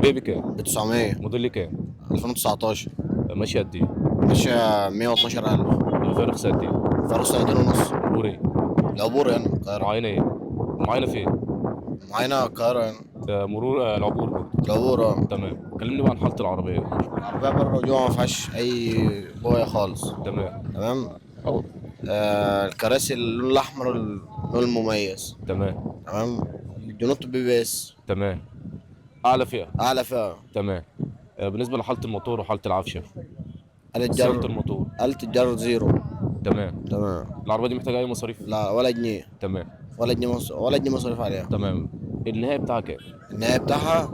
بتبيع بكام؟ ب 900. موديل كام؟ 2019. ماشي قد ايه؟ ماشية 112,000. الفارق قد ايه؟ فرق سنتين ونص. مرور ايه؟ العبور يعني القاهرة. معاينه ايه؟ معاينه فين؟ معانا القاهرة يعني. مرور العبور برضه. العبور تمام. كلمني بقى عن حاله العربيه. العربية بره وجوه ما فيهاش أي بوية خالص. تمام. تمام. أو. الكراسي اللون الأحمر اللون المميز. تمام. تمام. جنوط بي بي اس. تمام. اعلى فئه. أعلى فئة. تمام. بالنسبه لحاله الموتور وحاله العفشه. آلة صيانه جر. الموتور. آلة الجر زيرو. تمام. تمام. العربيه دي محتاجه اي مصاريف؟ لا ولا جنيه. تمام. ولا جنيه مصاريف عليها. تمام. النهايه بتاعها كام؟ النهاية بتاعها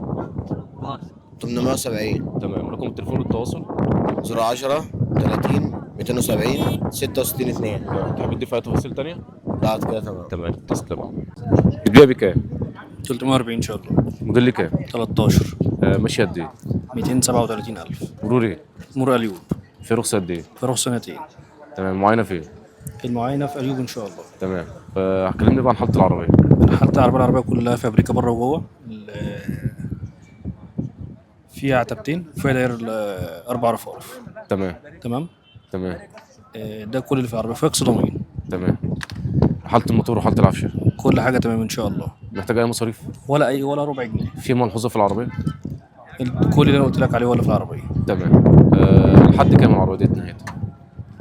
870. تمام. رقم التليفون للتواصل. 010 30 270 66 2. تحب تضيف اي تفاصيل تانية؟ بعد كده تمام. تمام. تسلم. بتبيع بكام؟ 340 ان شاء الله. موديل كام؟ 13. ماشي قد ايه؟ 237,000. مرور ايه؟ مرور اليوب. في رخصه قد ايه؟ فرق سنتين. تمام. معاينه فين؟ المعاينه في اليوب ان شاء الله. تمام. هكلمني بقى عن حاله العربيه. حالة العربية كلها فابريكا بره وجوه. فيها عتبتين وفيها داير 4 رفرف. تمام. تمام. تمام. ده كل اللي في العربية، فيها اكسدامين. تمام. حاله الموتور وحاله العفشه. كل حاجة تمام ان شاء الله. محتاج اي مصاريف؟ ولا ربع جنيه. في ملحوظه في العربيه؟ كل اللي انا قلت لك عليه ولا في العربية. تمام. لحد كام العربيه دي نهايتها؟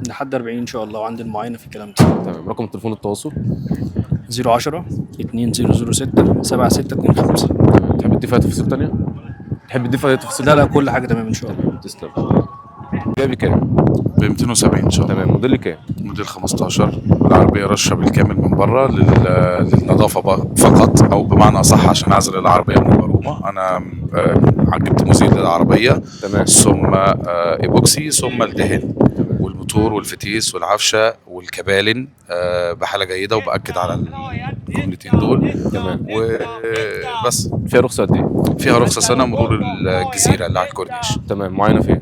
لحد 40 ان شاء الله، وعند المعاينة في الكلام ده. تمام. رقم التليفون للتواصل. 010 2006 7625. تمام. تحب تضيف اي تفاصيل تانية؟ تحب تضيف اي تفاصيل لا تانية؟ كل حاجة تمام ان شاء الله. تمام. تسلم. بتبيع بكام؟ ب 270 ان شاء الله. تمام. موديل كام؟ موديل 15. العربيه رشه بالكامل من بره للنظافه فقط، او بمعنى اصح عشان اعزل العربيه من المرومه. انا جبت مزيل للعربيه، تمام. ثم ايبوكسي، ثم الدهن والموتور والفتيس والعفشه والكبالن بحاله جيده، وباكد على الجملتين دول. تمام. وبس. فيها رخصه قد ايه؟ فيها رخصه سنه، مرور الجزيره اللي على الكورنيش. تمام. معاينه فين؟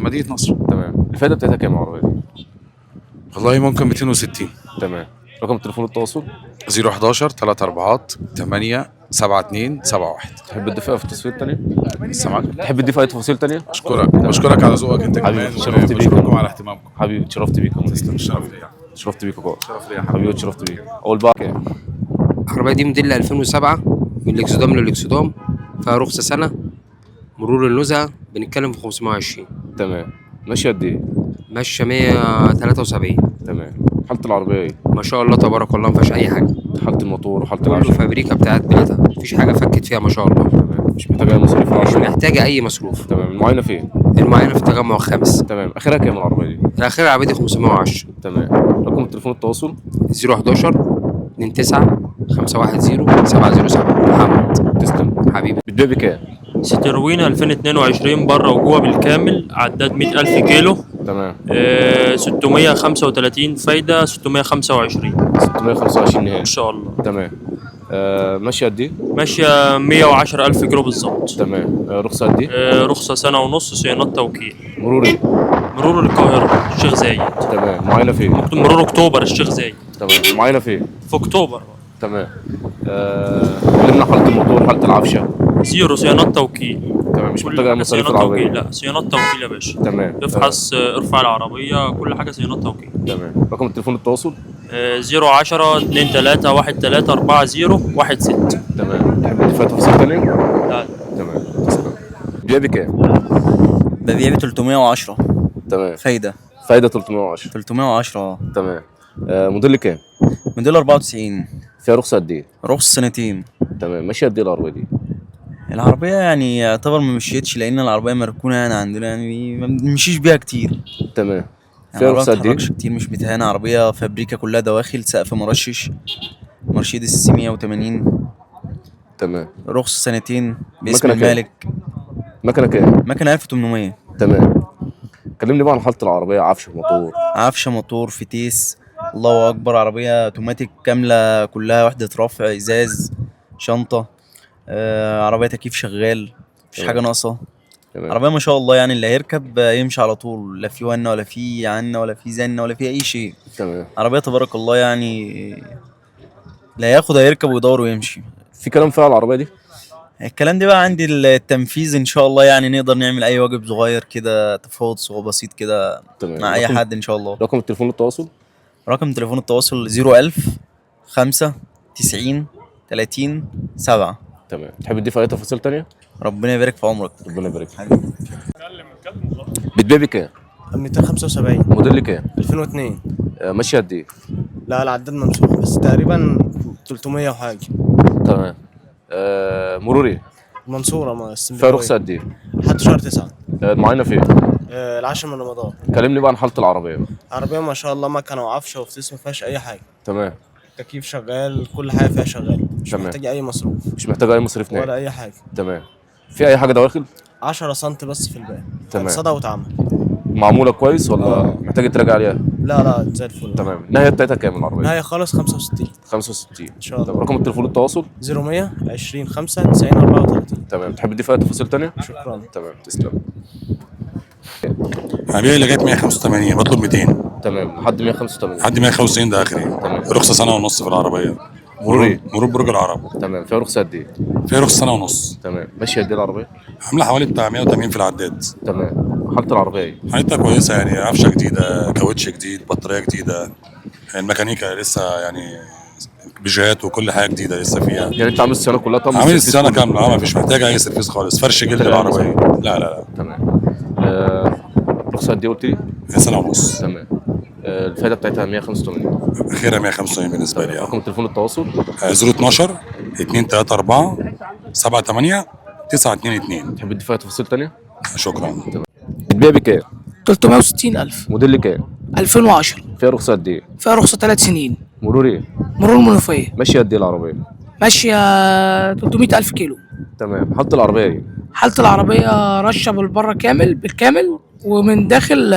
مدينه نصر. تمام. الفائده بتاعتها كام العربيه دي؟ والله ممكن 260. تمام. رقم التليفون للتواصل. 011 3 4 8 7 2 7 1. تحب تضيف اي تفاصيل تانية؟ سامعك. تحب تضيف اي تفاصيل تانية؟ بشكرك على ذوقك انت حبيبي، كمان، اتشرفت بيك. وبشكركم على اهتمامكم. حبيبي اتشرفت بيك. تسلم. الشرف ليا. اتشرفت بيك يا كوكو. الشرف ليا يا حبيبي اتشرفت بيك. اول بقى كام؟ العربية دي موديل 2007 من الاكسدام للاكسدام، فيها رخصة سنة. مرور النزهة بنتكلم في 520. تمام. ماشي قد ايه؟ ماشية 173. تمام. حالة العربية ايه؟ ما شاء الله تبارك الله، مفيهاش أي حاجة. حالة الموتور وحالة كله العفش. فابريكا بتاعت بيتها، مفيش حاجة فكت فيها ما شاء الله. تمام. مش محتاجة أي مصاريف مش العربية؟ محتاجة أي مصروف. تمام. المعاينة فين؟ المعاينة في التجمع الخامس. تمام. آخرها كام العربية دي؟ الأخير العربية دي 510. تمام. رقم التليفون التواصل. 011 29 510 707. محمد. تسلم. حبيبي. بتبيع بكام؟ ستروين 2022 بره وجوه بالكامل، عداد 100,000 كيلو. تمام. 635 فايدة، 625 625 نهائي إن شاء الله. تمام. ماشية قد ايه؟ ماشية 110,000 كيلو بالظبط. تمام. رخصة قد ايه؟ رخصة سنة ونص، صيانات توكيل. مرور ايه؟ مرور القاهرة الشيخ زايد. تمام. معاينة فين؟ مرور أكتوبر الشيخ زايد. تمام. معاينة فين؟ في أكتوبر. تمام. كلمنا حالة الموتور حالة العفشة. زيرو، صيانات توكيل. تمام. مش كل محتاجة أي حاجة مصاريف صيانات توكيل. العربية؟ لا، صيانات توكيل يا باشا. تمام. افحص، ارفع العربية، كل حاجة صيانات توكيل. تمام. رقم التليفون التواصل. 010 23 13 40 16. تمام. تحب تضيف أي تفاصيل تانية؟ لا. تمام. تسلم. بتبيع بكام؟ ببيع ب 310. تمام. فايدة. فايدة 310. 310. تمام. موديل كام؟ موديل 94. فيها رخصة قد ايه؟ رخص سنتين. تمام. ماشية قد ايه العربية دي؟ العربية يعني يعتبر ما مشيتش، لأن العربية مركونة يعني عندنا، يعني ما بنمشيش بيها كتير. تمام. يعني فيها العربية رخصة ما قد ايه؟ بتتحركش كتير، مش متهانة. عربية فابريكا كلها دواخل، سقف مرشش، مرشيدس سي 180. تمام. رخص سنتين باسم مكنة كام؟ المالك. مكنة كام؟ مكنة 1800. تمام. كلمني بقى عن حالة العربية. عفش موتور. عفشة، موتور، فتيس. الله أكبر. عربية اوتوماتيك كاملة كلها، وحدة رفع، إزاز، شنطة. عربية تكييف شغال، مفيش تمام. حاجة ناقصة. تمام. عربية ما شاء الله، يعني اللي هيركب يمشي على طول، لا في ونة ولا في عنة ولا في زنة ولا في أي شيء. تمام. عربية تبارك الله، يعني لا ياخد هيركب ويدور ويمشي. في كلام فيها العربية دي؟ الكلام ده بقى عندي التنفيذ ان شاء الله، يعني نقدر نعمل اي واجب صغير كده، تفاوض صغير بسيط كده تمام. مع اي رقم حد ان شاء الله. رقم التليفون للتواصل. رقم تليفون التواصل 01000 5 90 30 7. تمام. تحب تضيف اي تفاصيل تانية؟ ربنا يبارك في عمرك. ربنا يبارك فيك. حبيبي. بتبيع بكام؟ 275 موديل كام؟ 2002. ماشي قد ايه؟ لا العداد ممسوح بس تقريبا 300 وحاجة. تمام. مروري منصورة ما فيها السنبلاوية. رخصة قد ايه؟ لحد شهر 9. المعاينة فين؟ العاشر من رمضان. كلمني بقى عن حالة العربية. عربية ما شاء الله مكنة وعفشة وفتيس ما فيهاش أي حاجة. تمام. تكييف شغال، كل حاجة فيها شغال، مش تمام. محتاج أي مصروف مش محتاج اي مصاريف نهائي. ولا أي حاجة. تمام. في اي حاجة دواخل؟ 10 سم بس في الباقي. تمام. صدى واتعمل. معمولة كويس ولا محتاج تراجع عليها؟ لا زي الفل. تمام. النهاية بتاعتها كام العربية؟ نهاية خالص 65. 65 ان شاء الله. طب رقم التليفون للتواصل؟ 0100 20 5 90 34. تمام. تحب تضيف اي تفاصيل تانية؟ شكرا. تمام. تسلم. هبيع لغايه 185 بطلب 200 تمام. لحد 185. لحد 195 ده اخري. تمام. رخصه سنه ونص في العربيه. مرور ايه؟ مرور برج العرب. تمام. فيها رخصة قد ايه؟ فيها رخصه سنه ونص. تمام. ماشية قد ايه العربية؟ عامله حوالي بتاع 180 في العداد. تمام. حالة العربية ايه؟ حالتها كويسه يعني، عفشه جديده، كاوتش جديد، بطاريه جديده، الميكانيكا لسه يعني بيجات وكل حاجه جديده لسه فيها. يعني انت عامل الصيانة كلها طبعا؟ عامل السنه كامله، ما فيش محتاجه اي سيرفيس خالص، فرش جلد العربيه. لا تمام. رخصة قد ايه قلت لي؟ سنه ونص. تمام. الفائدة بتاعتها 185. اخيرا 185 بالنسبه لي. رقم التليفون للتواصل؟ 012 234 78 922. تحب تضيف اي تفاصيل تانية؟ شكرا. بتبيع بكام؟ 360,000 موديل كام؟ 2010. فيها رخصة قد ايه؟ فيها رخصة 3 سنين. مرور ايه؟ مرور منوفية. ماشية قد ايه العربية؟ ماشية 300,000 كيلو. تمام. حالة العربية ايه؟ حالة العربية رشة بالبره بالكامل، ومن داخل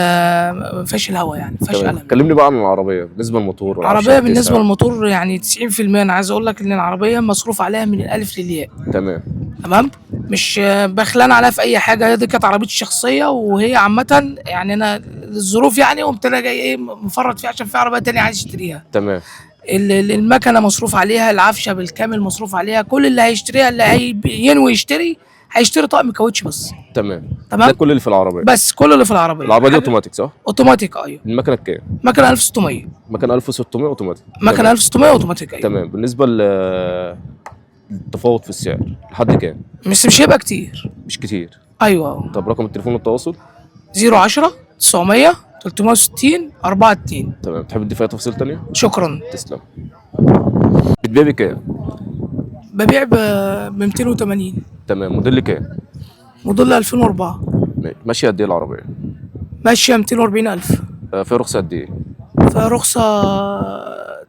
مفيهاش الهواء، يعني مفيهاش تمام. قلم. كلمني بقى عن العربية بالنسبة للموتور. العربية بالنسبة للموتور يعني 90%. أنا عايز أقول لك إن العربية مصروف عليها من الألف للياء. تمام. تمام. مش بخلان عليها في أي حاجة. هي دي كانت عربيتي الشخصية، وهي عامة يعني أنا الظروف يعني قمت أنا جاي إيه مفرط فيها عشان في عربية تانية عايز أشتريها. تمام. المكنة مصروف عليها، العفشة بالكامل مصروف عليها. كل اللي هيشتريها اللي ينوي يشتري هيشتري طقم كاوتش بس. تمام. تمام. ده كل اللي في العربية؟ بس كل اللي في العربية. العربية دي اوتوماتيك صح؟ اوتوماتيك ايوه. المكنة بكام؟ مكنة 1600. مكنة 1600 اوتوماتيك. مكنة 1600 اوتوماتيك ايوه. تمام. بالنسبة للتفاوض في السعر لحد كام؟ مش هيبقى كتير. مش كتير. ايوه. طب رقم التليفون للتواصل؟ 010 900 360 42. تمام. تحب تضيف اي تفاصيل تانية؟ شكرا. تسلم. بتبيع بكام؟ ببيع ب 280. تمام. موديل كام؟ موديل 2004. ماشية قد ايه العربية؟ ماشية 240,000. فيها رخصة قد ايه؟ فيها رخصة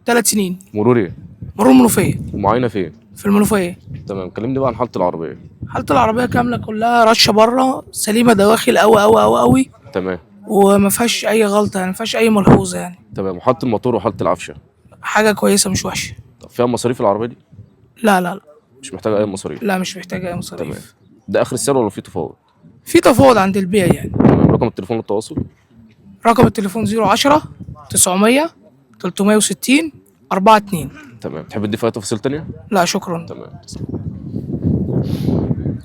3 سنين. مرور ايه؟ مرور منوفية. ومعاينة فين؟ في المنوفية. تمام. كلمني بقى عن حالة العربية. حالة العربية كاملة كلها رشة بره، سليمة دواخل أوي أوي أوي أوي. تمام. وما فيهاش أي غلطة، يعني ما فيهاش أي ملحوظة يعني. تمام. وحالة الموتور وحالة العفشة؟ حاجة كويسة مش وحشة. طب فيها مصاريف العربية دي؟ لا مش محتاجة أي مصاريف؟ لا مش محتاجة أي مصاريف. تمام. ده آخر السعر ولا في تفاوض؟ في تفاوض عند البيع يعني. تمام. رقم التليفون للتواصل؟ رقم التليفون 010 900 360 42. تمام. تحب تضيف أي تفاصيل تانية؟ لا شكرا. تمام.